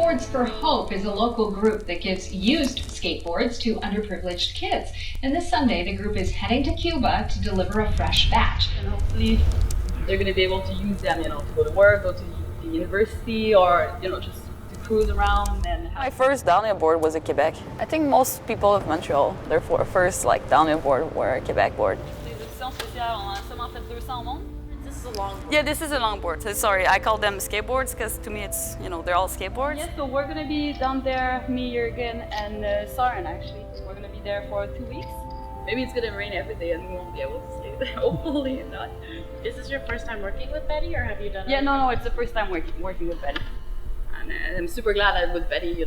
Skateboards for Hope is a local group that gives used skateboards to underprivileged kids. And this Sunday, the group is heading to Cuba to deliver a fresh batch. And hopefully they're going to be able to use them, to go to work, go to the university, or, just to cruise around. And my first downhill board was a Quebec. I think most people of Montreal, their first downhill board were a Quebec board. This is a long board. Yeah, this is a longboard. So, sorry, I call them skateboards because to me it's, they're all skateboards. Yeah, so we're going to be down there, me, Jürgen, and Soren actually. We're going to be there for 2 weeks. Maybe it's going to rain every day and we won't be able to skate there. Hopefully not. Is this your first time working with Betty, or have you done it? Yeah, no, it's the first time working with Betty. And I'm super glad I'm with Betty,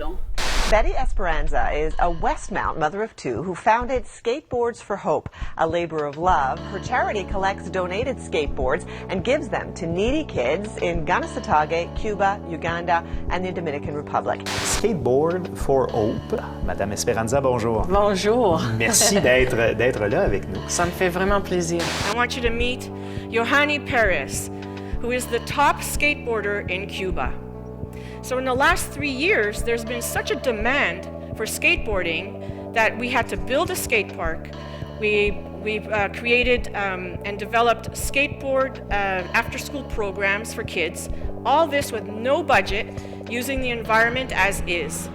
Betty Esperanza is a Westmount mother of two who founded Skateboards for Hope, a labor of love. Her charity collects donated skateboards and gives them to needy kids in Ganasatage, Cuba, Uganda, and the Dominican Republic. Skateboard for Hope. Madame Esperanza, bonjour. Bonjour. Merci d'être là avec nous. Ça me fait vraiment plaisir. I want you to meet Johanny Perez, who is the top skateboarder in Cuba. So in the last 3 years, there's been such a demand for skateboarding that we had to build a skate park. We've created and developed skateboard after-school programs for kids. All this with no budget, using the environment as is.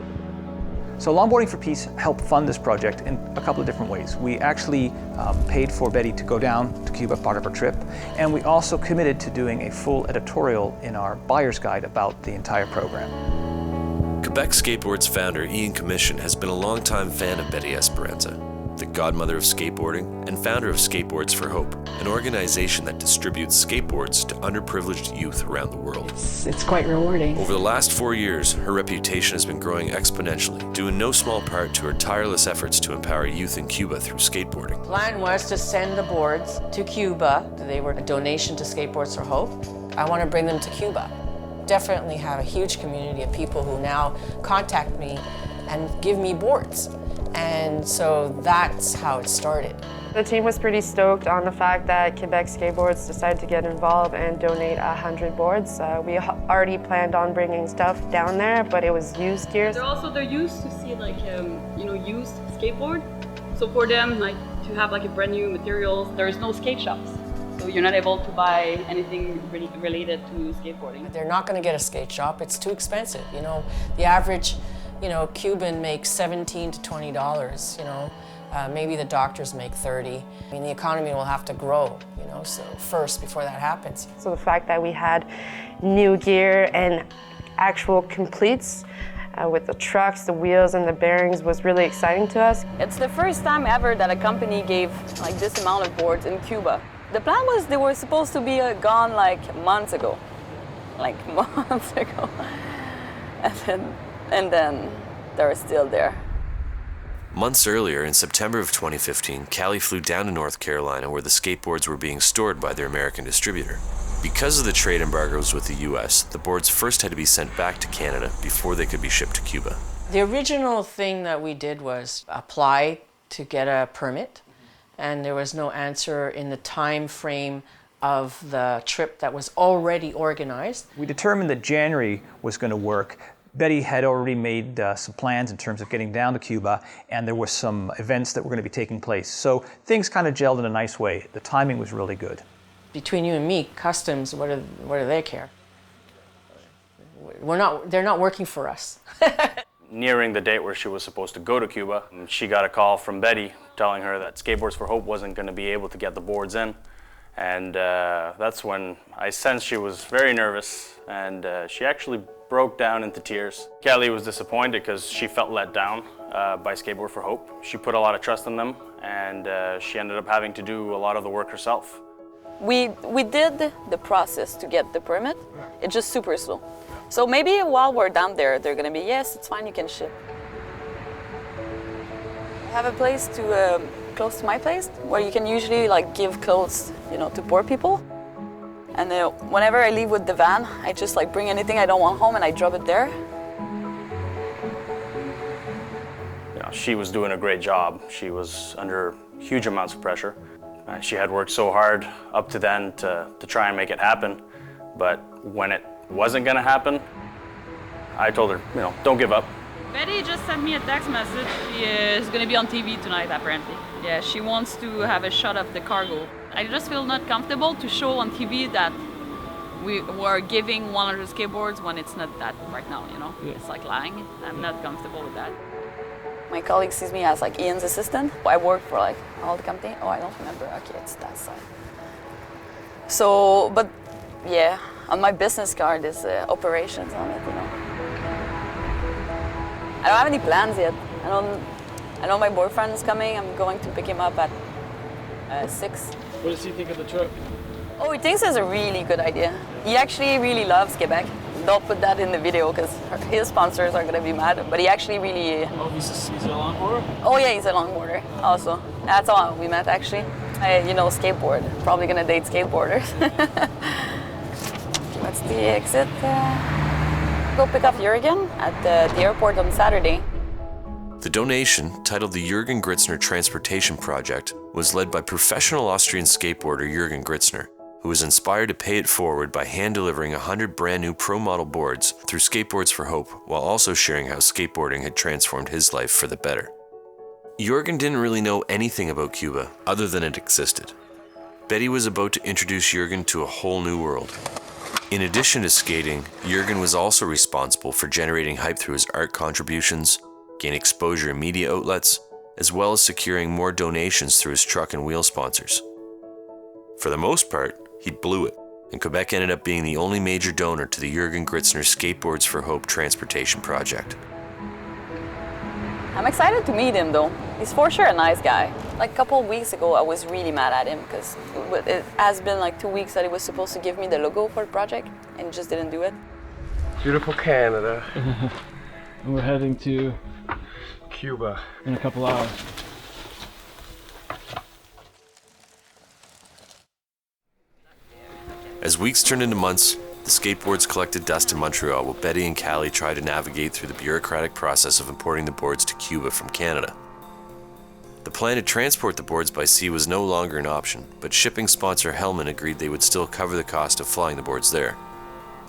So Longboarding for Peace helped fund this project in a couple of different ways. We actually paid for Betty to go down to Cuba, part of her trip, and we also committed to doing a full editorial in our buyer's guide about the entire program. Quebec Skateboards founder Ian Comishin has been a longtime fan of Betty Esperanza, the godmother of skateboarding and founder of Skateboards for Hope, an organization that distributes skateboards to underprivileged youth around the world. It's quite rewarding. Over the last 4 years, her reputation has been growing exponentially, due in no small part to her tireless efforts to empower youth in Cuba through skateboarding. The plan was to send the boards to Cuba. They were a donation to Skateboards for Hope. I want to bring them to Cuba. Definitely have a huge community of people who now contact me and give me boards. And so that's how it started. The team was pretty stoked on the fact that Quebec Skateboards decided to get involved and donate 100 boards. We already planned on bringing stuff down there, but it was used gear. They're used to see used skateboard. So for them, to have a brand new materials, there is no skate shops. So you're not able to buy anything really related to skateboarding. They're not going to get a skate shop. It's too expensive. The average Cuban makes $17 to $20, maybe the doctors make 30. The economy will have to grow, so first before that happens. So the fact that we had new gear and actual completes with the trucks, the wheels, and the bearings was really exciting to us. It's the first time ever that a company gave this amount of boards in Cuba. The plan was they were supposed to be gone months ago. And then they're still there. Months earlier, in September of 2015, Callie flew down to North Carolina where the skateboards were being stored by their American distributor. Because of the trade embargoes with the US, the boards first had to be sent back to Canada before they could be shipped to Cuba. The original thing that we did was apply to get a permit, and there was no answer in the time frame of the trip that was already organized. We determined that January was going to work. Betty had already made some plans in terms of getting down to Cuba, and there were some events that were going to be taking place. So things kind of gelled in a nice way. The timing was really good. Between you and me, customs, what do they care? They're not working for us. Nearing the date where she was supposed to go to Cuba, she got a call from Betty telling her that Skateboards for Hope wasn't going to be able to get the boards in. And that's when I sensed she was very nervous, and she actually broke down into tears. Kelly was disappointed because she felt let down by Skateboard for Hope. She put a lot of trust in them, and she ended up having to do a lot of the work herself. We did the process to get the permit. It's just super slow. So maybe while we're down there, they're gonna be, yes, it's fine, you can ship. I have a place close to my place where you can usually give clothes, to poor people. And whenever I leave with the van, I just bring anything I don't want home and I drop it there. She was doing a great job. She was under huge amounts of pressure. She had worked so hard up to then to try and make it happen. But when it wasn't going to happen, I told her, you know, don't give up. Betty just sent me a text message. She is going to be on TV tonight, apparently. Yeah, she wants to have a shot of the cargo. I just feel not comfortable to show on TV that we were giving 100 skateboards when it's not that right now, you know? Yeah. It's like lying. I'm not comfortable with that. My colleague sees me as like Ian's assistant. I work for like all the company. Oh, I don't remember. Okay, it's that side. So, but yeah, on my business card is operations on it, you know. I don't have any plans yet. I know my boyfriend is coming. I'm going to pick him up at 6. What does he think of the trip? Oh, he thinks it's a really good idea. He actually really loves Quebec. Don't put that in the video because his sponsors are gonna be mad. But he actually really. Oh, he's a longboarder? Oh yeah, he's a longboarder also. That's how we met actually. You know, skateboard. Probably gonna date skateboarders. That's the exit. Go pick up Jürgen at the airport on Saturday. The donation, titled the Jürgen Gritzner Transportation Project, was led by professional Austrian skateboarder Jürgen Gritzner, who was inspired to pay it forward by hand-delivering 100 brand-new pro-model boards through Skateboards for Hope, while also sharing how skateboarding had transformed his life for the better. Jürgen didn't really know anything about Cuba, other than it existed. Betty was about to introduce Jürgen to a whole new world. In addition to skating, Jürgen was also responsible for generating hype through his art contributions, gain exposure in media outlets, as well as securing more donations through his truck and wheel sponsors. For the most part, he blew it, and Quebec ended up being the only major donor to the Jürgen Gritzner Skateboards for Hope transportation project. I'm excited to meet him though. He's for sure a nice guy. Like a couple of weeks ago, I was really mad at him because it has been like 2 weeks that he was supposed to give me the logo for the project and he just didn't do it. Beautiful Canada. And we're heading to Cuba in a couple hours. As weeks turned into months, the skateboards collected dust in Montreal while Betty and Callie tried to navigate through the bureaucratic process of importing the boards to Cuba from Canada. The plan to transport the boards by sea was no longer an option, but shipping sponsor Hellman agreed they would still cover the cost of flying the boards there.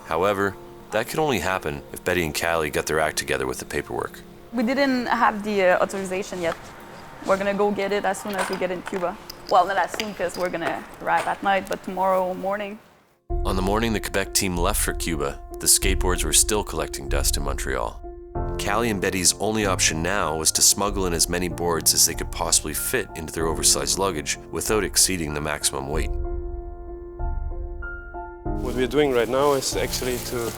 However, that could only happen if Betty and Callie got their act together with the paperwork. We didn't have the authorization yet. We're gonna go get it as soon as we get in Cuba. Well, not as soon because we're gonna arrive at night, but tomorrow morning. On the morning the Quebec team left for Cuba, the skateboards were still collecting dust in Montreal. Callie and Betty's only option now was to smuggle in as many boards as they could possibly fit into their oversized luggage without exceeding the maximum weight. What we're doing right now is actually to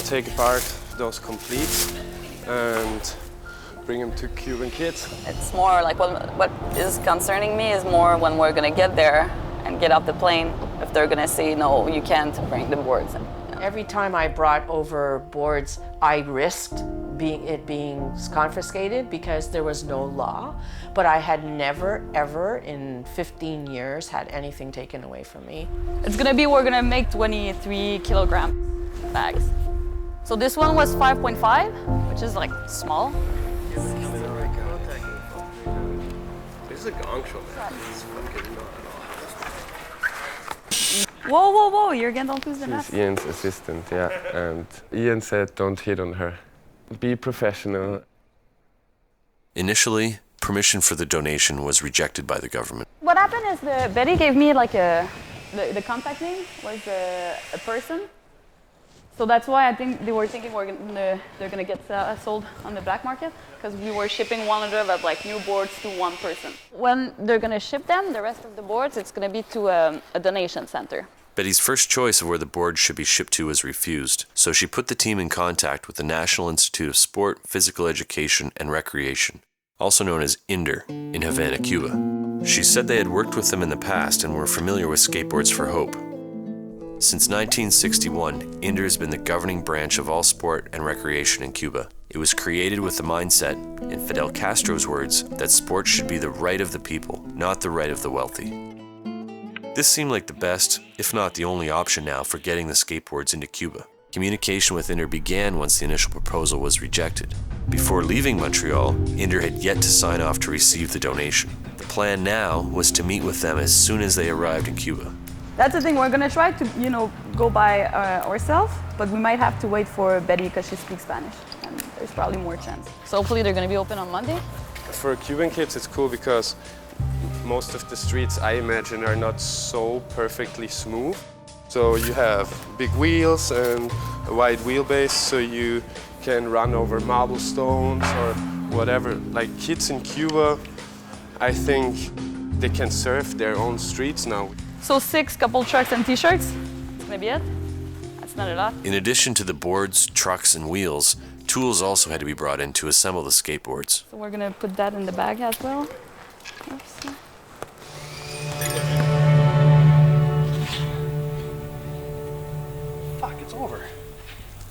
take apart those completes and bring them to Cuban kids. It's more like what is concerning me is more when we're gonna get there and get off the plane, if they're gonna say, no, you can't bring the boards in. Every time I brought over boards, I risked it being confiscated because there was no law, but I had never, ever in 15 years had anything taken away from me. It's gonna be, we're gonna make 23 kilogram bags. So this one was 5.5, which is like small. This is a gong show, man. It's fucking not at all. Whoa, whoa, whoa, Jürgen, don't lose the She's mask. Ian's assistant, yeah. And Ian said, don't hit on her. Be professional. Initially, permission for the donation was rejected by the government. What happened is Betty gave me like the contact name was a person. So that's why I think they were thinking they're gonna get sold on the black market because we were shipping 100 of like new boards to one person. When they're gonna ship them, the rest of the boards, it's gonna be to a donation center. Betty's first choice of where the board should be shipped to was refused, so she put the team in contact with the National Institute of Sport, Physical Education, and Recreation, also known as INDER, in Havana, Cuba. She said they had worked with them in the past and were familiar with Skateboards for Hope. Since 1961, INDER has been the governing branch of all sport and recreation in Cuba. It was created with the mindset, in Fidel Castro's words, that sport should be the right of the people, not the right of the wealthy. This seemed like the best, if not the only option now for getting the skateboards into Cuba. Communication with INDER began once the initial proposal was rejected. Before leaving Montreal, INDER had yet to sign off to receive the donation. The plan now was to meet with them as soon as they arrived in Cuba. That's the thing, we're gonna try to, go by ourselves, but we might have to wait for Betty because she speaks Spanish, and there's probably more chance. So hopefully they're gonna be open on Monday? For Cuban kids, it's cool because most of the streets, I imagine, are not so perfectly smooth. So you have big wheels and a wide wheelbase, so you can run over marble stones or whatever. Like kids in Cuba, I think they can surf their own streets now. So 6 couple trucks and t-shirts? That's maybe it? That's not a lot. In addition to the boards, trucks, and wheels, tools also had to be brought in to assemble the skateboards. So we're gonna put that in the bag as well. Oops. Fuck, it's over.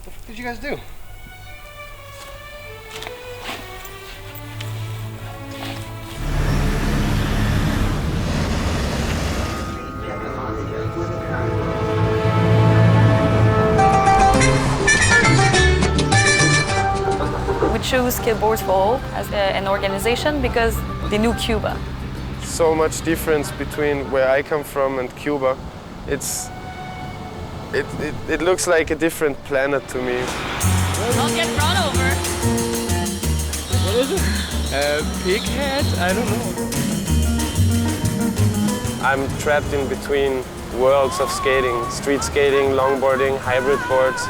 What did you guys do? We chose Skateboards for Hope as an organization because they knew Cuba. So much difference between where I come from and Cuba. It looks like a different planet to me. Don't get run over. What is it? Pig head? I don't know. I'm trapped in between worlds of skating, street skating, longboarding, hybrid boards.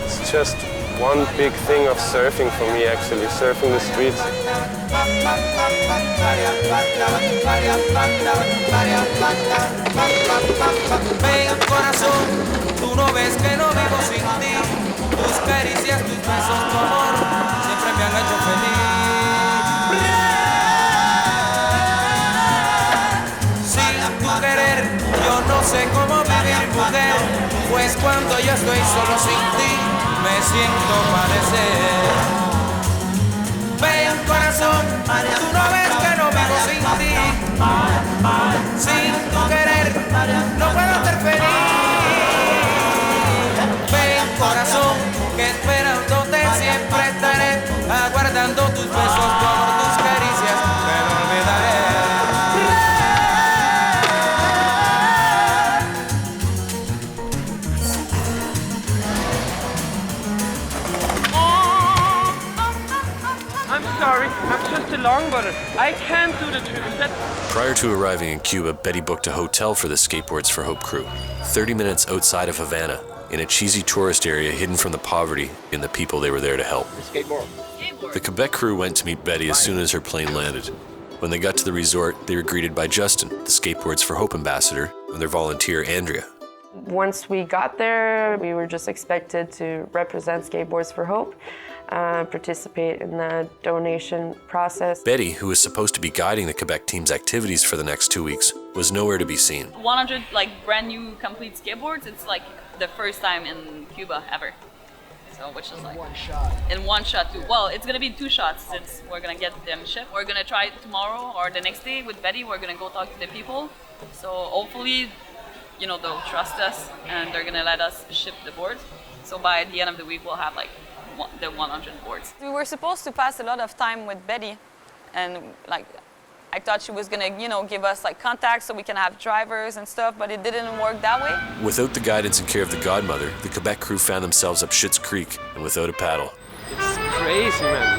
It's just one big thing of surfing for me, actually, surfing the streets. Ven, corazón, tú no ves que no vivo sin ti. Tus caricias, tus besos, tu amor, siempre me han hecho feliz. Sin tu querer, yo no sé cómo vivir, mujer. Pues cuando yo estoy solo sin ti, me siento padecer. Ven, corazón, tú no ves que no vivo sin ti. Sin tu querer, no puedo ser feliz. Ven, corazón, que esperándote siempre estaré, aguardando tus besos, tu amor, tus caricias, me lo olvidaré. Sorry, I'm just a longboarder. I can't do the trip. Prior to arriving in Cuba, Betty booked a hotel for the Skateboards for Hope crew, 30 minutes outside of Havana, in a cheesy tourist area hidden from the poverty and the people they were there to help. Skateboard. The Quebec crew went to meet Betty as soon as her plane landed. When they got to the resort, they were greeted by Justin, the Skateboards for Hope ambassador, and their volunteer, Andrea. Once we got there, we were just expected to represent Skateboards for Hope, participate in the donation process. Betty, who was supposed to be guiding the Quebec team's activities for the next 2 weeks, was nowhere to be seen. 100 brand new complete skateboards. It's like the first time in Cuba ever. So which is like in one shot too. Well, it's gonna be 2 shots since we're gonna get them shipped. We're gonna try it tomorrow or the next day with Betty. We're gonna go talk to the people. So hopefully, they'll trust us and they're gonna let us ship the boards. So by the end of the week, we'll have the 100 boards. We were supposed to pass a lot of time with Betty, and I thought she was gonna, give us contacts so we can have drivers and stuff, but it didn't work that way. Without the guidance and care of the godmother, the Quebec crew found themselves up Schitt's Creek and without a paddle. It's crazy, man.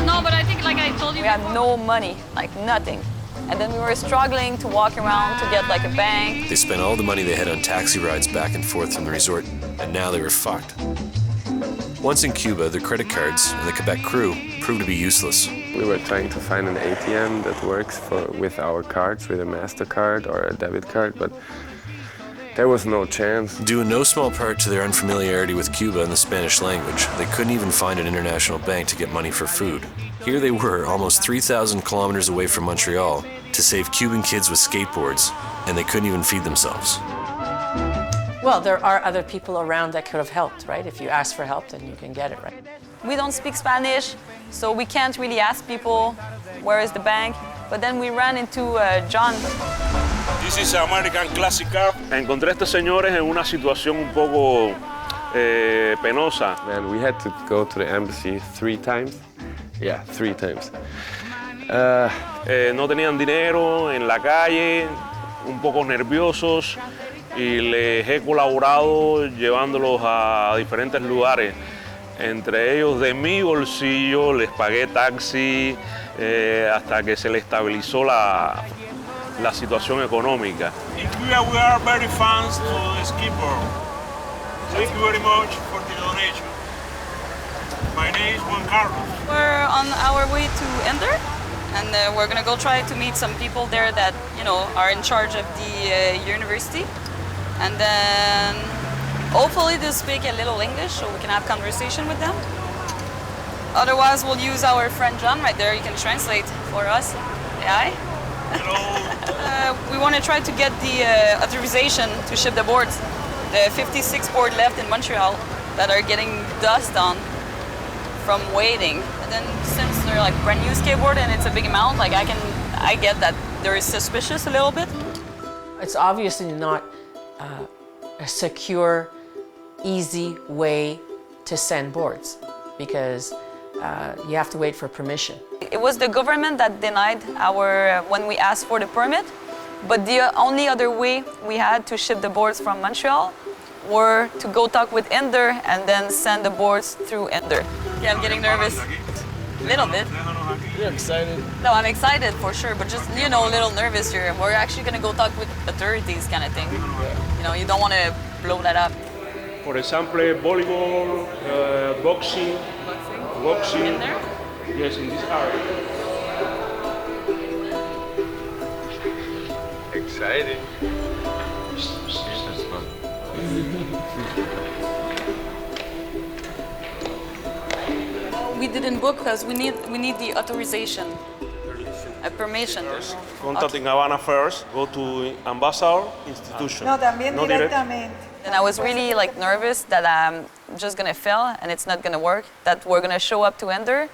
No, but I think I told you we had no money, nothing. And then we were struggling to walk around to get a bank. They spent all the money they had on taxi rides back and forth from the resort, and now they were fucked. Once in Cuba, their credit cards and the Quebec crew proved to be useless. We were trying to find an ATM that works with our cards, with a MasterCard or a debit card, but there was no chance. Due in no small part to their unfamiliarity with Cuba and the Spanish language, they couldn't even find an international bank to get money for food. Here they were, almost 3,000 kilometers away from Montreal, to save Cuban kids with skateboards, and they couldn't even feed themselves. Well, there are other people around that could have helped, right? If you ask for help, then you can get it, right? We don't speak Spanish, so we can't really ask people where is the bank. But then we ran into John. This is American Classica. Encontré a estos señores en una situación un poco penosa. Man, we had to go to the embassy 3 times. Yeah, 3 times. No tenían dinero en la calle. un poco nerviosos y les he colaborado llevándolos a diferentes lugares. Entre ellos, de mi bolsillo, les pagué taxi hasta que se les estabilizó la situación económica. In Cuba, we are very fans to the skateboard. Thank you very much for the donation. My name is Juan Carlos. We're on our way to Ender, and we're gonna go try to meet some people there that are in charge of the university, and then hopefully they'll speak a little English so we can have conversation with them. Otherwise, we'll use our friend John right there. He can translate for us. Yeah. We want to try to get the authorization to ship the boards. The 56 board left in Montreal that are getting dust on from waiting. And then since they're like brand new skateboard and it's a big amount, like I get that they're suspicious a little bit. It's obviously not a secure, easy way to send boards because you have to wait for permission. It was the government that denied when we asked for the permit, but the only other way we had to ship the boards from Montreal were to go talk with Ender and then send the boards through Ender. Yeah, I'm getting nervous. A little bit. You're excited? No, I'm excited for sure, but just, a little nervous here. We're actually gonna go talk with authorities kind of thing. You don't want to blow that up. For example, volleyball, boxing. In there? Yes, in this area. Exciting. We didn't book because we need the authorization, a permission. Contact in Havana first. Go to ambassador institution. No, también no directamente. And I was really nervous that I'm just gonna fail and it's not gonna work. That we're gonna show up to Ender,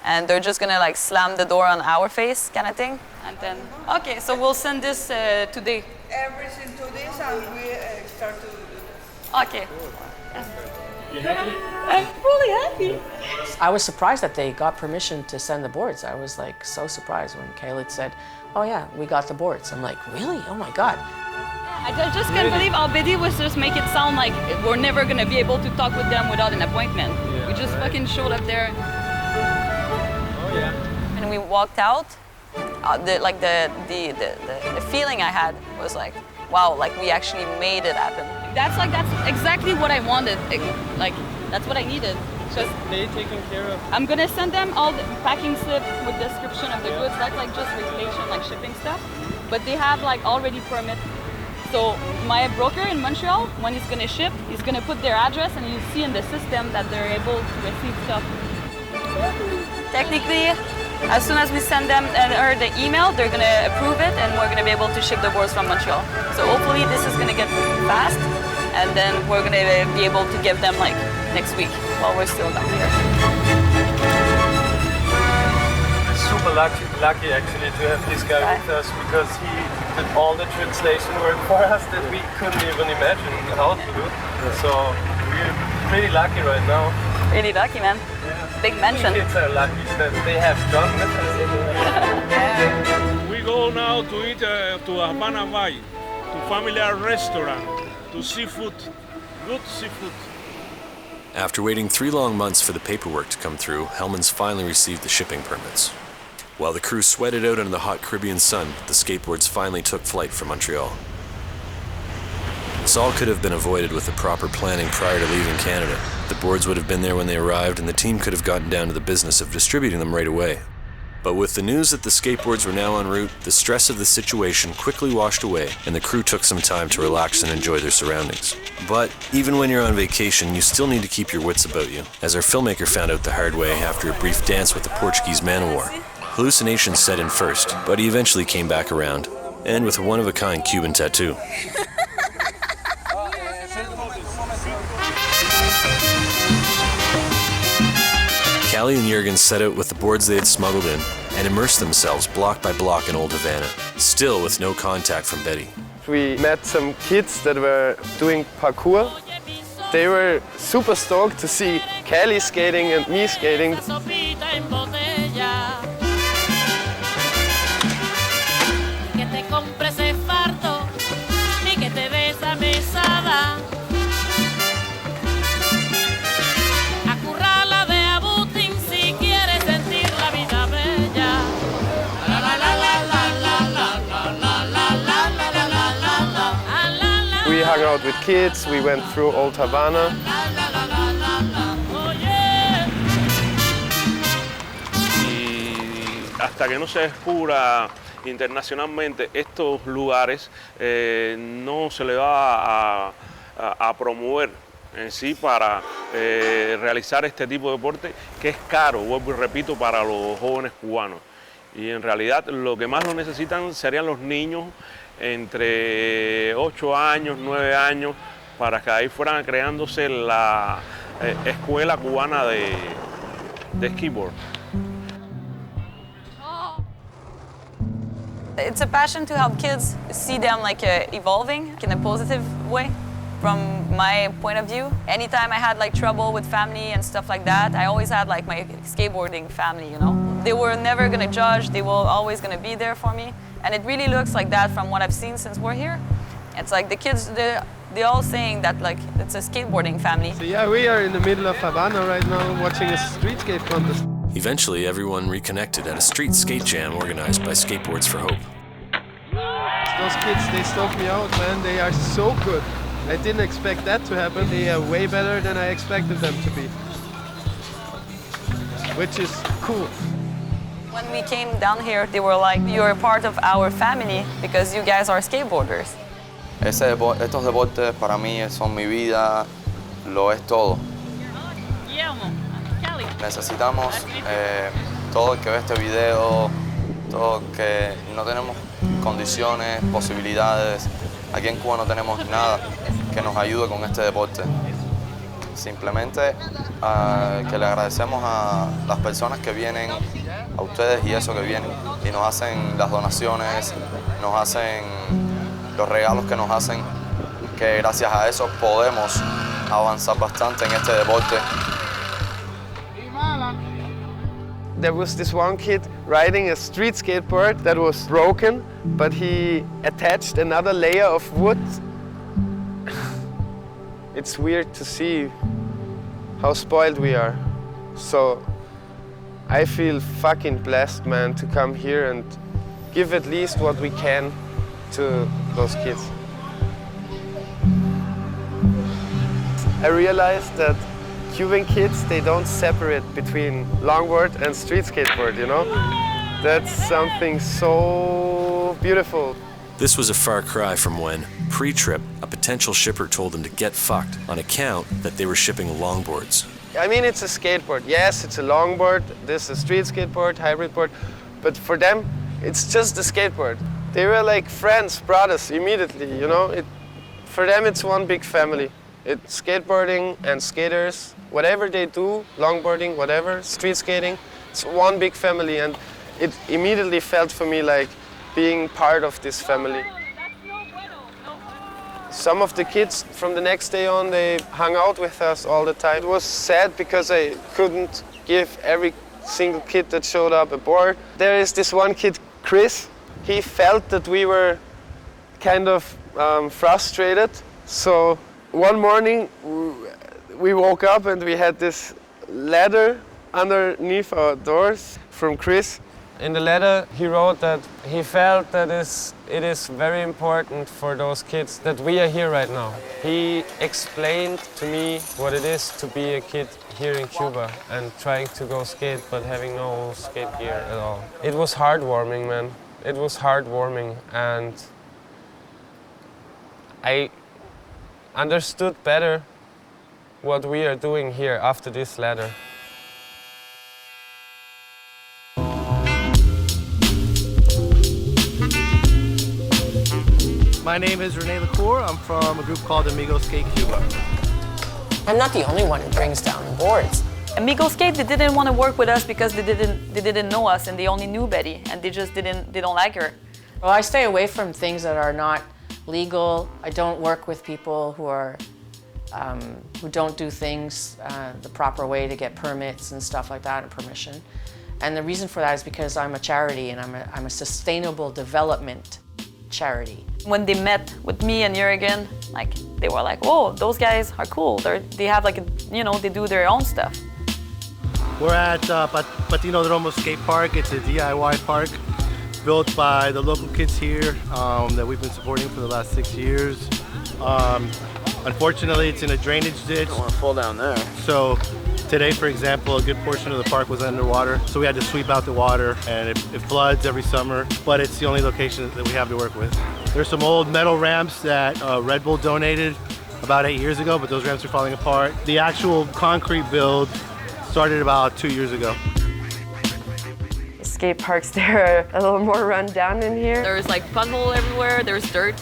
and they're just gonna slam the door on our face, kind of thing. And then, okay, so we'll send this today. Everything to this, and we start to do this. Okay. You happy? I'm fully happy. I was surprised that they got permission to send the boards. I was so surprised when Khaled said, "Oh yeah, we got the boards." I'm like, really? Oh my God. I just can't believe Albedi was just make it sound like we're never gonna be able to talk with them without an appointment. We just fucking showed up there. Oh yeah. And we walked out. The feeling I had was wow, we actually made it happen. That's exactly what I wanted. That's what I needed. Just they taking care of. I'm gonna send them all the packing slip with description of the goods. That's just regulation, shipping stuff. But they have already permit. So my broker in Montreal, when he's gonna ship, he's gonna put their address, and you see in the system that they're able to receive stuff. Technically, as soon as we send them the email, they're gonna approve it, and we're gonna be able to ship the boards from Montreal. So hopefully this is gonna get fast, and then we're gonna be able to give them next week while we're still down here. Super lucky actually to have this guy with us because he did all the translation work for us that we couldn't even imagine how to do. So we're pretty lucky right now. Really lucky, man. Yeah. Big mention. Kids are lucky that they have John with us. We go now to eat to Havana Bay, to familiar restaurant, to seafood, good seafood. After waiting 3 long months for the paperwork to come through, Hellman's finally received the shipping permits. While the crew sweated out under the hot Caribbean sun, the skateboards finally took flight from Montreal. This all could have been avoided with the proper planning prior to leaving Canada. The boards would have been there when they arrived, and the team could have gotten down to the business of distributing them right away. But with the news that the skateboards were now en route, the stress of the situation quickly washed away, and the crew took some time to relax and enjoy their surroundings. But even when you're on vacation, you still need to keep your wits about you, as our filmmaker found out the hard way after a brief dance with the Portuguese man-o-war. Hallucinations set in first, but he eventually came back around, and with a one-of-a-kind Cuban tattoo. Callie and Jurgen set out with the boards they had smuggled in and immersed themselves block by block in Old Havana, still with no contact from Betty. We met some kids that were doing parkour. They were super stoked to see Callie skating and me skating. out with kids. We went through old Havana. Y hasta que no se descubra internacionalmente estos lugares, no se le va a promover en sí para realizar este tipo de deporte que es caro, vuelvo y repito, para los jóvenes cubanos. Y en realidad lo que más lo necesitan serían los niños entre 8 años, 9 años, para que ahí fueran creándose la escuela cubana de skateboard. It's a passion to help kids see them like evolving in a positive way. From my point of view, anytime I had like trouble with family and stuff like that, I always had like my skateboarding family, you know. They were never gonna judge, they were always gonna be there for me. And it really looks like that from what I've seen since we're here. It's like the kids, they're all saying that like it's a skateboarding family. So yeah, we are in the middle of Havana right now watching a street skate contest. Eventually, everyone reconnected at a street skate jam organized by Skateboards for Hope. Those kids, they stoked me out, man. They are so good. I didn't expect that to happen. They are way better than I expected them to be, which is cool. When we came down here, they were like, you're a part of our family because you guys are skateboarders. Estos deportes para mí son mi vida, lo es todo. Necesitamos todo el que ve este video, todo el que no tenemos condiciones, posibilidades. Aquí en Cuba no tenemos nada que nos ayude con este deporte. Simplemente que le agradecemos a las personas que vienen, a ustedes y eso que vienen y nos hacen las donaciones, nos hacen los regalos que nos hacen, que gracias a eso podemos avanzar bastante en este deporte. There was this one kid riding a street skateboard that was broken, but he attached another layer of wood. It's weird to see how spoiled we are. So I feel fucking blessed, man, to come here and give at least what we can to those kids. I realized that Cuban kids, they don't separate between longboard and street skateboard, you know? That's something so beautiful. This was a far cry from when, pre-trip, a potential shipper told them to get fucked on account that they were shipping longboards. I mean, it's a skateboard. Yes, it's a longboard, this is a street skateboard, hybrid board, but for them, it's just a skateboard. They were like friends, brothers, immediately, you know? For them, it's one big family. It's skateboarding and skaters, whatever they do, longboarding, whatever, street skating, it's one big family, and it immediately felt for me like being part of this family. Some of the kids from the next day on, they hung out with us all the time. It was sad because I couldn't give every single kid that showed up a board. There is this one kid, Chris. He felt that we were kind of frustrated, so one morning we woke up and we had this letter underneath our doors from Chris. In the letter he wrote that he felt that it is very important for those kids that we are here right now. He explained to me what it is to be a kid here in Cuba and trying to go skate but having no skate gear at all. It was heartwarming, man. It was heartwarming, and I understood better what we are doing here after this letter. My name is Angenieux Kowa. I'm from a group called Angenieux Skate Cuba. I'm not the only one who brings down boards. Amigo Skate, they didn't want to work with us because they didn't know us and they only knew Betty and they don't like her. Well, I stay away from things that are not legal. I don't work with people who don't do things the proper way to get permits and stuff like that and permission. And the reason for that is because I'm a charity and I'm a sustainable development charity. When they met with me and Jürgen, like they were like, "Oh, those guys are cool. They have like they do their own stuff." We're at Patino Dromo Skate Park. It's a DIY park built by the local kids here that we've been supporting for the last 6 years. Unfortunately, it's in a drainage ditch. Don't want to fall down there. So today, for example, a good portion of the park was underwater. So we had to sweep out the water, and it floods every summer, but it's the only location that we have to work with. There's some old metal ramps that Red Bull donated about 8 years ago, but those ramps are falling apart. The actual concrete build started about 2 years ago. The skate parks there are a little more run down in here. There's like puddle everywhere, there's dirt.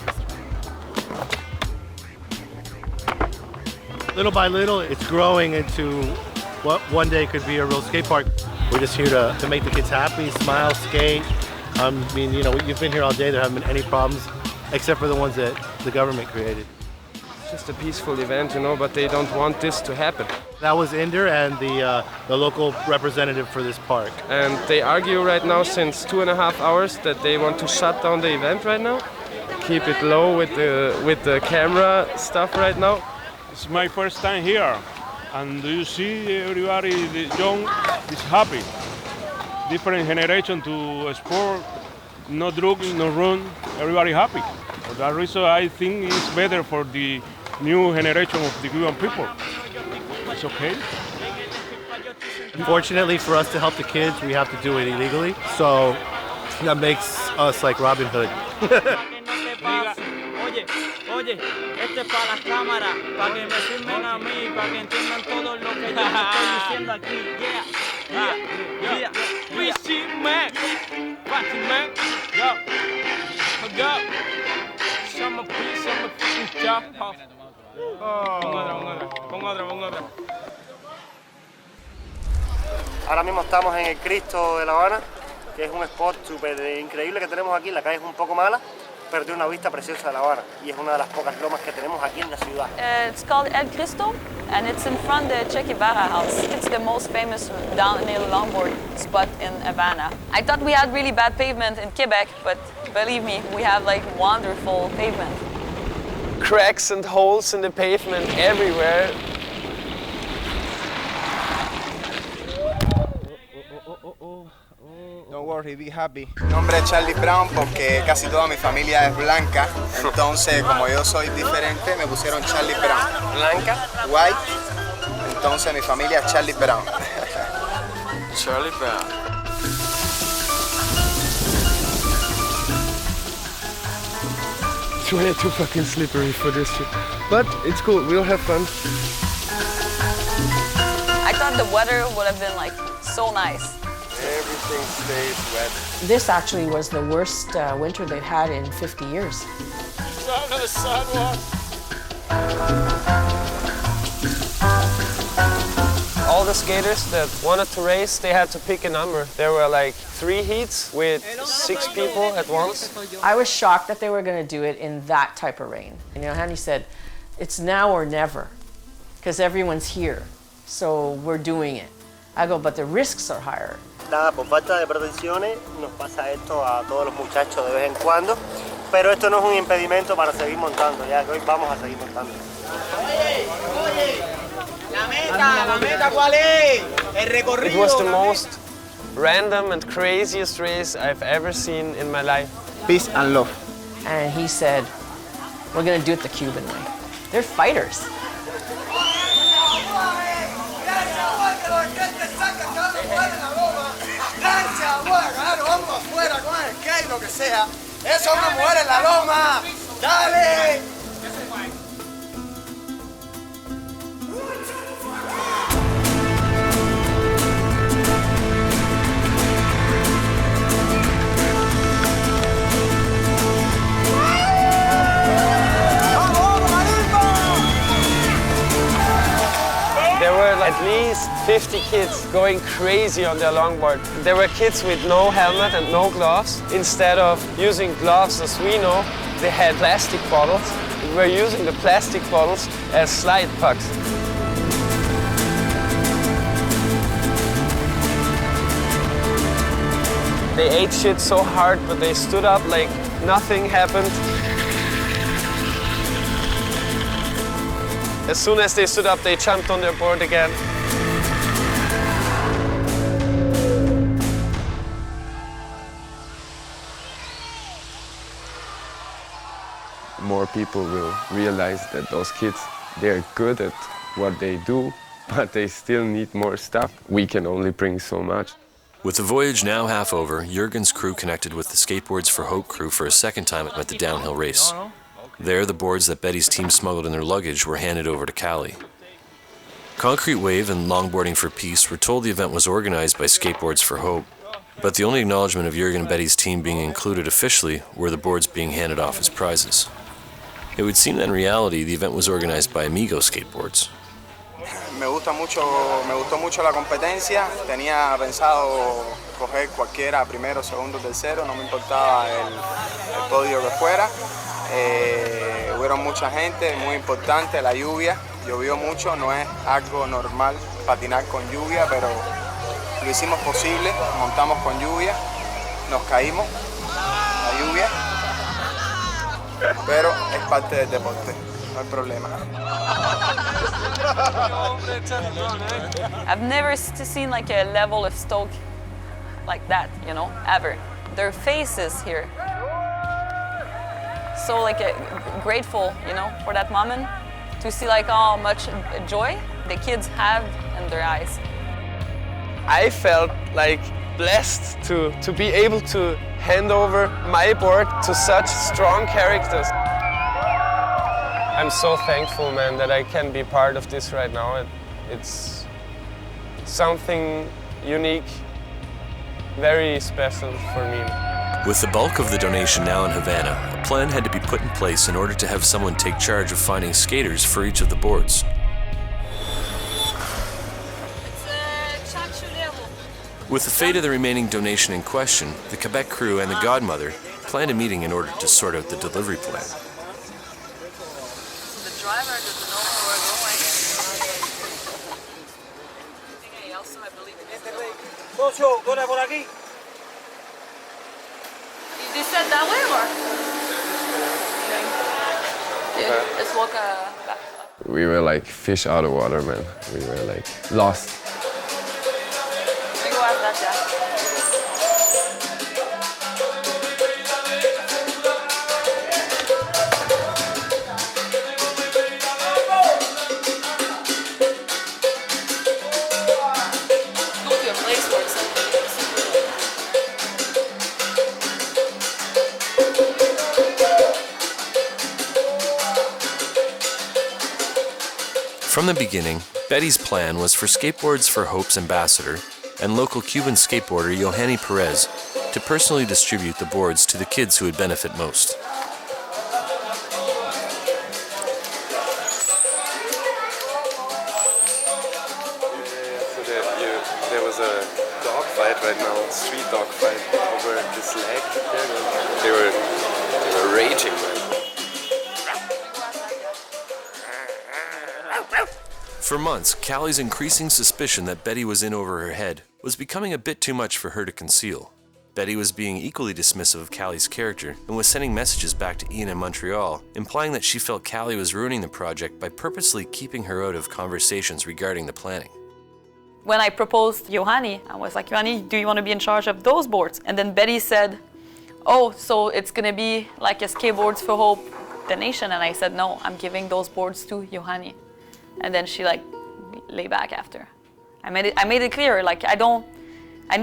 Little by little, it's growing into what one day could be a real skate park. We're just here to make the kids happy, smile, skate. I mean, you know, you've been here all day, there haven't been any problems, except for the ones that the government created. Just a peaceful event, you know, but they don't want this to happen. That was Inder and the local representative for this park. And they argue right now since 2.5 hours that they want to shut down the event right now. Keep it low with the camera stuff right now. It's my first time here, and do you see everybody, the young is happy. Different generation to sport, no drugs, no run, everybody happy. For that reason, I think it's better for the new generation of the Cuban people. It's okay. Unfortunately, for us to help the kids, we have to do it illegally. So that makes us like Robin Hood. Oye, este es para las cámaras, para que me filmen a mí, para que entiendan todo lo que yo estoy diciendo aquí. Yeah. Fishy man, Fatty man, yo, go. Some fucking chop off. Pon otra. Ahora mismo estamos en el Cristo de La Habana, que es un spot súper increíble que tenemos aquí. La calle es un poco mala, pero tiene una vista preciosa de La Habana y es una de las pocas lomas que tenemos aquí en la ciudad. It's called El Cristo, and it's in front of the Che Guevara house. It's the most famous downhill longboard spot in Havana. I thought we had really bad pavement in Quebec, but believe me, we have like wonderful pavement. Cracks and holes in the pavement everywhere. Don't worry, be happy. Mi nombre es Charlie Brown porque casi toda mi familia es blanca, entonces como yo soy diferente me pusieron Charlie Brown. Blanca, white, entonces mi familia es Charlie Brown. Charlie Brown. It's way too fucking slippery for this shit. But it's cool, we'll have fun. I thought the weather would have been like so nice. Everything stays wet. This actually was the worst winter they've had in 50 years. On the sidewalk. All the skaters that wanted to race, they had to pick a number. There were like 3 heats with 6 people at once. I was shocked that they were going to do it in that type of rain. And, you know, Hani said, it's now or never, because everyone's here, so we're doing it. I go, but the risks are higher. Nada, por falta de protecciones nos pasa esto a todos los muchachos de vez en cuando, pero esto no es un impedimento para seguir montando, ya que hoy vamos a seguir montando. Oye, la meta, ¿cuál es? El recorrido. It was the most random and craziest race I've ever seen in my life. Peace and love. And he said, we're going to do it the Cuban way. They're fighters. Lo que sea, eso es una mujer en la loma, dale. There were at least 50 kids going crazy on their longboard. There were kids with no helmet and no gloves. Instead of using gloves as we know, they had plastic bottles. We were using the plastic bottles as slide pucks. They ate shit so hard, but they stood up like nothing happened. As soon as they stood up, they jumped on their board again. More people will realize that those kids, they're good at what they do, but they still need more stuff. We can only bring so much. With the voyage now half over, Jurgen's crew connected with the Skateboards for Hope crew for a second time at the downhill race. There, the boards that Betty's team smuggled in their luggage were handed over to Callie. Concrete Wave and Longboarding for Peace were told the event was organized by Skateboards for Hope, but the only acknowledgement of Jurgen and Betty's team being included officially were the boards being handed off as prizes. It would seem that in reality, the event was organized by Amigo Skateboards. Me gustó mucho la competencia. Tenía pensado coger cualquiera, primero, segundo, tercero, no me importaba el podio que fuera. Hubieron mucha gente, muy importante, la lluvia. Llovió mucho, no es algo normal patinar con lluvia, pero lo hicimos posible, montamos con lluvia, nos caímos, la lluvia, pero es parte del deporte, no hay problema. I've never seen like a level of stoke like that, you know, ever. Their faces here. So like grateful, you know, for that moment, to see like how much joy the kids have in their eyes. I felt like blessed to be able to hand over my board to such strong characters. I'm so thankful, man, that I can be part of this right now. It's something unique, very special for me. With the bulk of the donation now in Havana, a plan had to be put in place in order to have someone take charge of finding skaters for each of the boards. With the fate of the remaining donation in question, the Quebec crew and the Godmother planned a meeting in order to sort out the delivery plan. The driver doesn't know where we're going. Anything else, I believe it is. They said that way or? Yeah, let's walk back. We were like fish out of water, man. We were like lost. We go ask that, yeah. Go to your place where it's From the beginning, Betty's plan was for Skateboards for Hope's ambassador and local Cuban skateboarder Johanny Perez to personally distribute the boards to the kids who would benefit most. There was a dog fight right now, street dog fight over this leg. They were raging, man. For months, Callie's increasing suspicion that Betty was in over her head was becoming a bit too much for her to conceal. Betty was being equally dismissive of Callie's character and was sending messages back to Ian in Montreal, implying that she felt Callie was ruining the project by purposely keeping her out of conversations regarding the planning. When I proposed Johanny, I was like, Johanny, do you want to be in charge of those boards? And then Betty said, oh, so it's going to be like a Skateboards for Hope donation. And I said, no, I'm giving those boards to Johanny. And then she like lay back after. I made it clear, like I know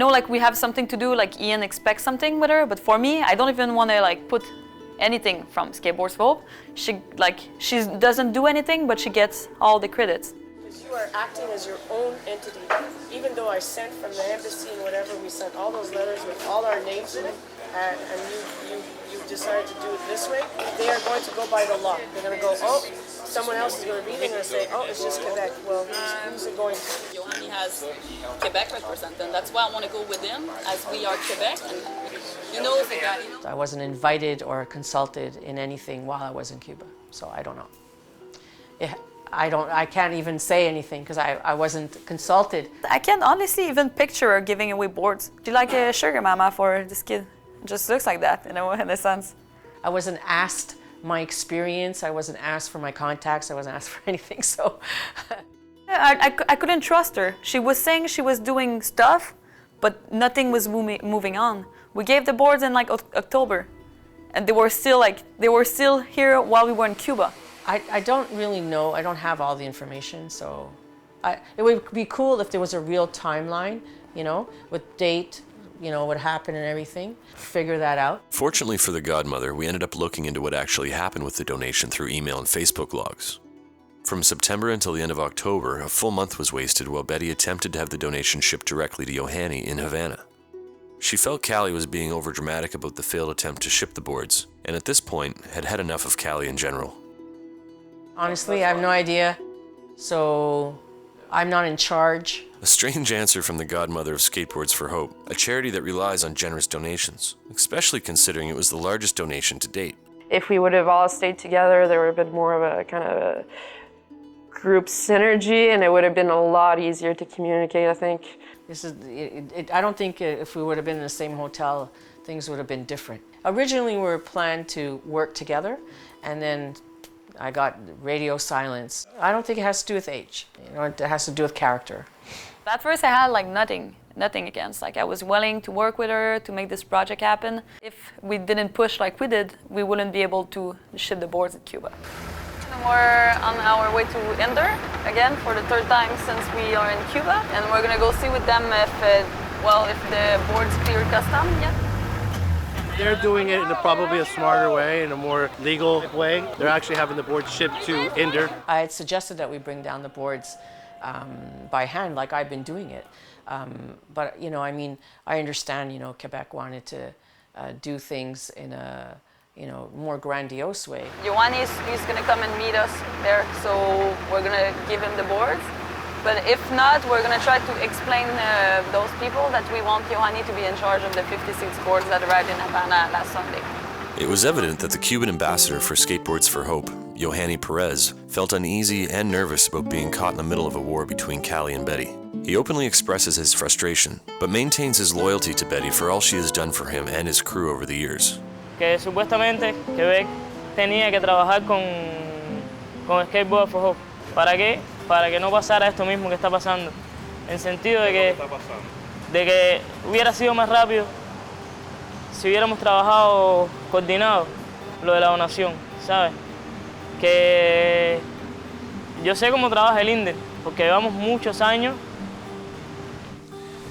like we have something to do, like Ian expects something with her, but for me, I don't even want to like put anything from Skateboards for Hope. She doesn't do anything, but she gets all the credits. You are acting as your own entity. Even though I sent from the embassy and whatever, we sent all those letters with all our names in it, and you decided to do it this way, they are going to go by the law. They're going to go, oh, someone else is going to read it and going to say, oh, it's just Quebec. Well, who's it going to? Johanny has Quebec represented, and that's why I want to go with him, as we are Quebec, and he knows the guy. I wasn't invited or consulted in anything while I was in Cuba, so I don't know. I can't even say anything because I wasn't consulted. I can honestly even picture her giving away boards. Do you like a sugar mama for this kid? It just looks like that, in a sense. I wasn't asked my experience. I wasn't asked for my contacts. I wasn't asked for anything, so. I couldn't trust her. She was saying she was doing stuff, but nothing was moving on. We gave the boards in like October, and they were still here while we were in Cuba. I don't really know. I don't have all the information, so it would be cool if there was a real timeline, you know, with date, you know, what happened and everything. Figure that out. Fortunately for the godmother, we ended up looking into what actually happened with the donation through email and Facebook logs. From September until the end of October, a full month was wasted while Betty attempted to have the donation shipped directly to Johanny in Havana. She felt Callie was being overdramatic about the failed attempt to ship the boards, and at this point had had enough of Callie in general. Honestly, I have no idea, so I'm not in charge. A strange answer from the godmother of Skateboards for Hope, a charity that relies on generous donations, especially considering it was the largest donation to date. If we would have all stayed together, there would have been more of a kind of a group synergy, and it would have been a lot easier to communicate, I think. I don't think if we would have been in the same hotel, things would have been different. Originally, we were planned to work together, and then I got radio silence. I don't think it has to do with age. You know, it has to do with character. At first, I had like nothing against. Like I was willing to work with her to make this project happen. If we didn't push like we did, we wouldn't be able to ship the boards at Cuba. We're on our way to Inder again for the third time since we are in Cuba, and we're gonna go see with them if the boards cleared custom yet. They're doing it in probably a smarter way, in a more legal way. They're actually having the boards shipped to Inder. I had suggested that we bring down the boards by hand, like I've been doing it. But, you know, I mean, I understand, you know, Quebec wanted to do things in a, you know, more grandiose way. Johanny is going to come and meet us there, so we're going to give him the boards. But if not, we're going to try to explain those people that we want Johanny to be in charge of the 56 boards that arrived in Havana last Sunday. It was evident that the Cuban ambassador for Skateboards for Hope, Johanny Perez, felt uneasy and nervous about being caught in the middle of a war between Callie and Betty. He openly expresses his frustration, but maintains his loyalty to Betty for all she has done for him and his crew over the years. Que supuestamente Quebec tenía que trabajar con Skateboards for Hope. ¿Para qué? Para que no pasara esto mismo que está pasando. En sentido de que hubiera sido más rápido si hubiéramos trabajado coordinado lo de la donación, ¿sabes? Que yo sé cómo trabaja el INDE, porque llevamos muchos años.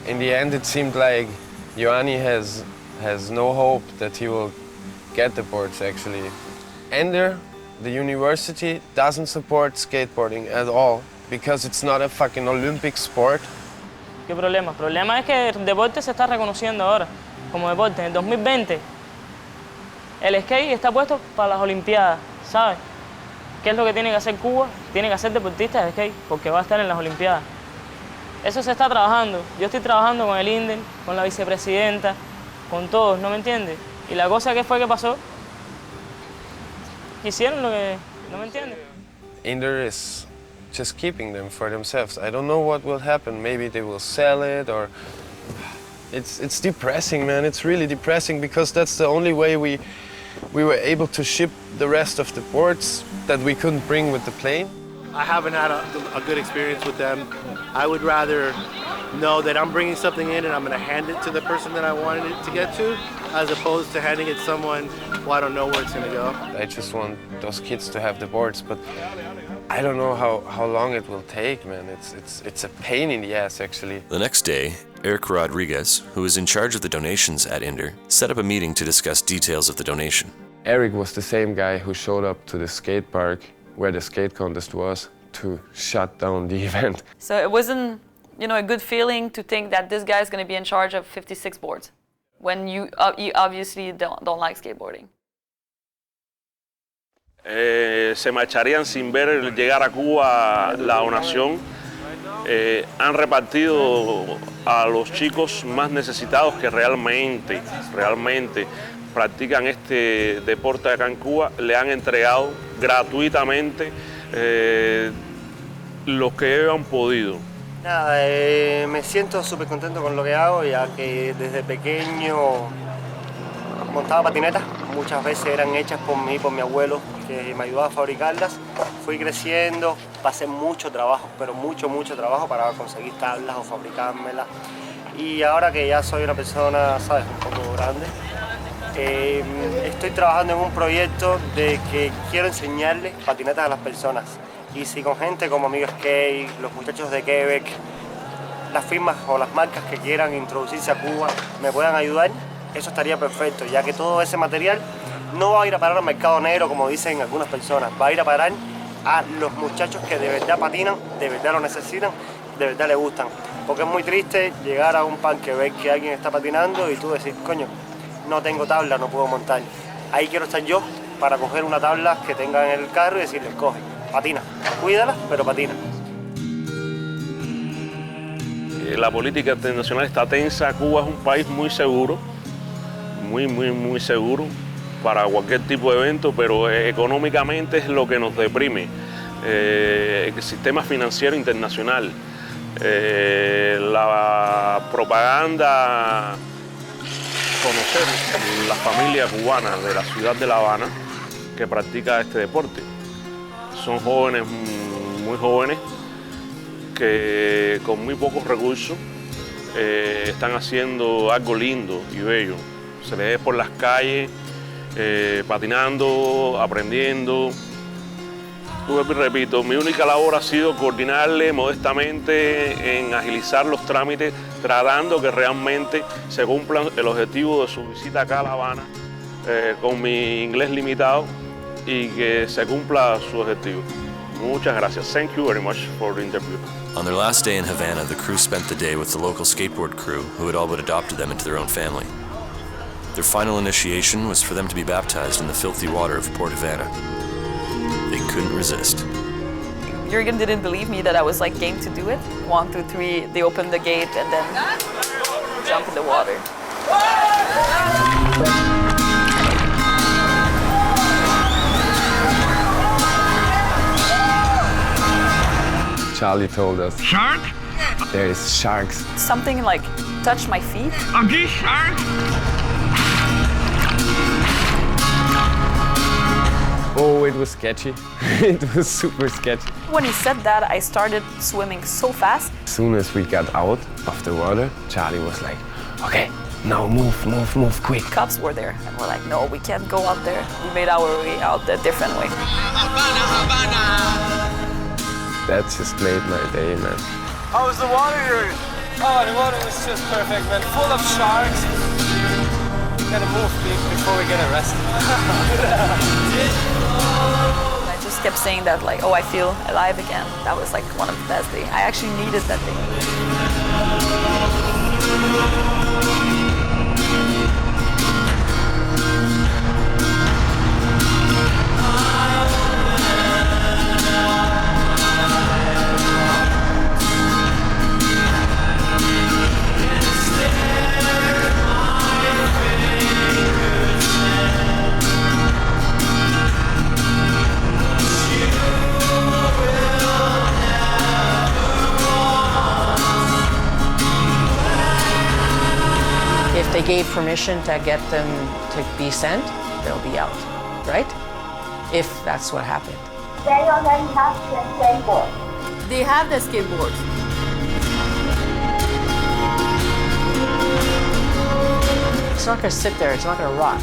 In the end, it seemed like Johanny has no hope that he will get the boards, actually. Ender, the university, doesn't support skateboarding at all because it's not a fucking Olympic sport. ¿Qué problema? El problema es que el deporte se está reconociendo ahora como deporte. En el 2020, el skate está puesto para las Olimpiadas, ¿sabes? ¿Qué es lo que tiene que hacer Cuba? Tiene que hacer deportistas de skate porque va a estar en las Olimpiadas. Eso se está trabajando. Yo estoy trabajando con el INDEN, con la vicepresidenta, con todos, ¿no me entiendes? Y la cosa que fue que pasó, hicieron lo que... ¿no me entiendes? Inder is just keeping them for themselves. I don't know what will happen. Maybe they will sell it or... It's depressing, man. It's really depressing because that's the only way we were able to ship the rest of the boards that we couldn't bring with the plane. I haven't had a good experience with them. I would rather know that I'm bringing something in and I'm going to hand it to the person that I wanted it to get to, as opposed to handing it to someone who I don't know where it's going to go. I just want those kids to have the boards, but I don't know how long it will take, man. It's a pain in the ass, actually. The next day, Eric Rodriguez, who is in charge of the donations at Inder, set up a meeting to discuss details of the donation. Eric was the same guy who showed up to the skate park where the skate contest was to shut down the event. So it wasn't, you know, a good feeling to think that this guy is going to be in charge of 56 boards when you obviously don't like skateboarding. Se marcharían sin ver llegar a Cuba la donación. Han repartido a los chicos más necesitados que realmente practican este deporte acá en Cuba, le han entregado gratuitamente lo que han podido. Nada, me siento súper contento con lo que hago, ya que desde pequeño montaba patinetas. Muchas veces eran hechas por mí y por mi abuelo, que me ayudaba a fabricarlas. Fui creciendo, pasé mucho trabajo, pero mucho trabajo para conseguir tablas o fabricármelas. Y ahora que ya soy una persona, ¿sabes?, un poco grande, Estoy trabajando en un proyecto de que quiero enseñarles patinetas a las personas. Y si con gente como Amigos Skate, los muchachos de Quebec, las firmas o las marcas que quieran introducirse a Cuba me puedan ayudar, eso estaría perfecto, ya que todo ese material no va a ir a parar al mercado negro, como dicen algunas personas, va a ir a parar a los muchachos que de verdad patinan, de verdad lo necesitan, de verdad les gustan. Porque es muy triste llegar a un parque, ver que alguien está patinando y tú decir, coño, no tengo tabla, no puedo montar. Ahí quiero estar yo para coger una tabla que tenga en el carro y decirles, coge, patina, cuídala, pero patina. La política internacional está tensa. Cuba es un país muy seguro, muy seguro para cualquier tipo de evento, pero económicamente es lo que nos deprime. El sistema financiero internacional, la propaganda, conocer la familia cubana de la ciudad de La Habana que practica este deporte. Son jóvenes, muy jóvenes, que con muy pocos recursos están haciendo algo lindo y bello. Se les ve por las calles, patinando, aprendiendo. Repito, mi única labor ha sido coordinarle modestamente en agilizar los trámites, tratando que realmente se cumplan el objetivo de su visita acá a La Habana, con mi inglés limitado, y que se cumpla su objetivo. Muchas gracias. Thank you very much for the interview. On their last day in Havana, the crew spent the day with the local skateboard crew who had all but adopted them into their own family. Their final initiation was for them to be baptized in the filthy water of Port Havana. They couldn't resist. Jürgen didn't believe me that I was like game to do it. 1, 2, 3, they opened the gate and then jump in the water. Charlie told us. Shark? There is sharks. Something like touched my feet. Aquí, shark? Oh, it was sketchy. It was super sketchy. When he said that, I started swimming so fast. As soon as we got out of the water, Charlie was like, okay, now move, quick. Cops were there and we're like, no, we can't go out there. We made our way out a different way. That just made my day, man. How was the water here? Oh, the water was just perfect, man. Full of sharks. Gotta move before we get arrested. I just kept saying that, like, oh, I feel alive again. That was like one of the best days. I actually needed that If they gave permission to get them to be sent, they'll be out, right? If that's what happened. They already have the skateboard. They have the skateboard. It's not gonna sit there, it's not gonna rot.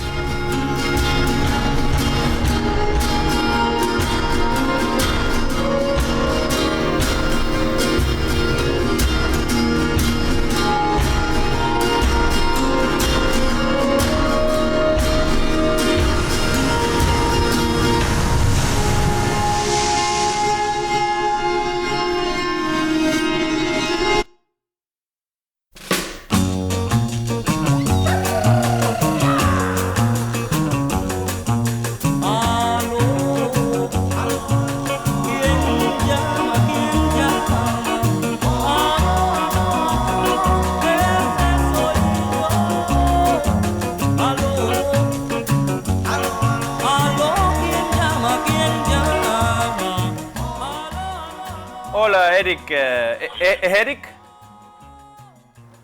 Hola, Eric. ¿Es Eric?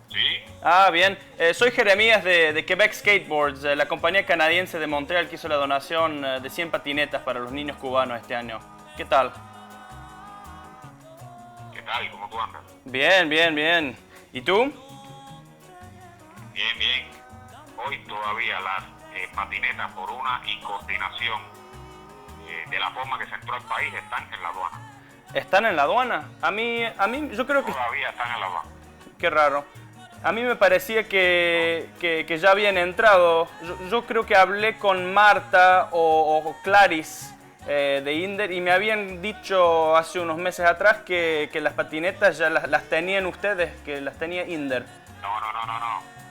Sí. Ah, bien. Soy Jeremías de Quebec Skateboards, la compañía canadiense de Montreal que hizo la donación de 100 patinetas para los niños cubanos este año. ¿Qué tal? ¿Qué tal? ¿Cómo tú andas? Bien, bien, bien. ¿Y tú? Bien, bien. Hoy todavía patinetas por una incoordinación de la forma que se entró al país están en la aduana. ¿Están en la aduana? A mí yo creo que... Todavía están en la aduana. Qué raro. A mí me parecía que ya habían entrado. Yo creo que hablé con Marta o Clarice de Inder y me habían dicho hace unos meses atrás que las patinetas ya las tenían ustedes, que las tenía Inder. No.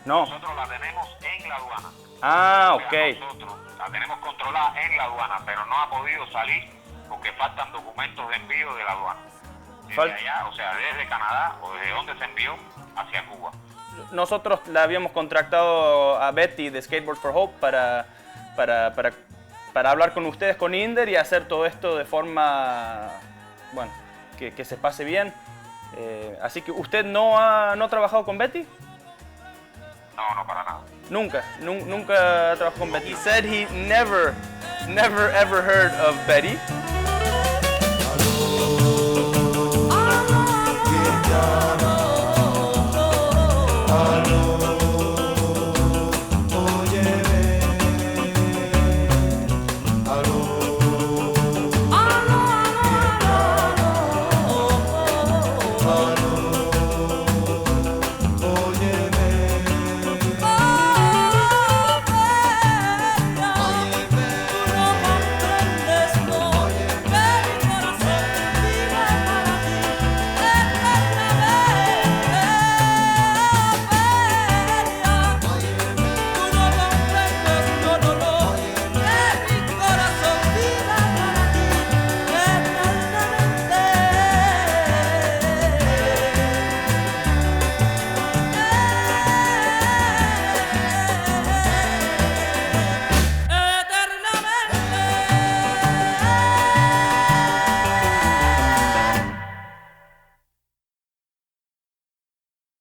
No. Nosotros la tenemos en la aduana. Ah, O sea, ok. nosotros la tenemos controlada en la aduana, pero no ha podido salir porque faltan documentos de envío de la aduana. Desde allá, o sea, desde Canadá o desde donde se envió hacia Cuba. Nosotros la habíamos contratado a Betty de Skateboard for Hope para hablar con ustedes, con Inder, y hacer todo esto de forma, bueno, que se pase bien. Así que, ¿usted no ha trabajado con Betty? No, para nada. Nunca trabajó con Betty. He said he never ever heard of Betty.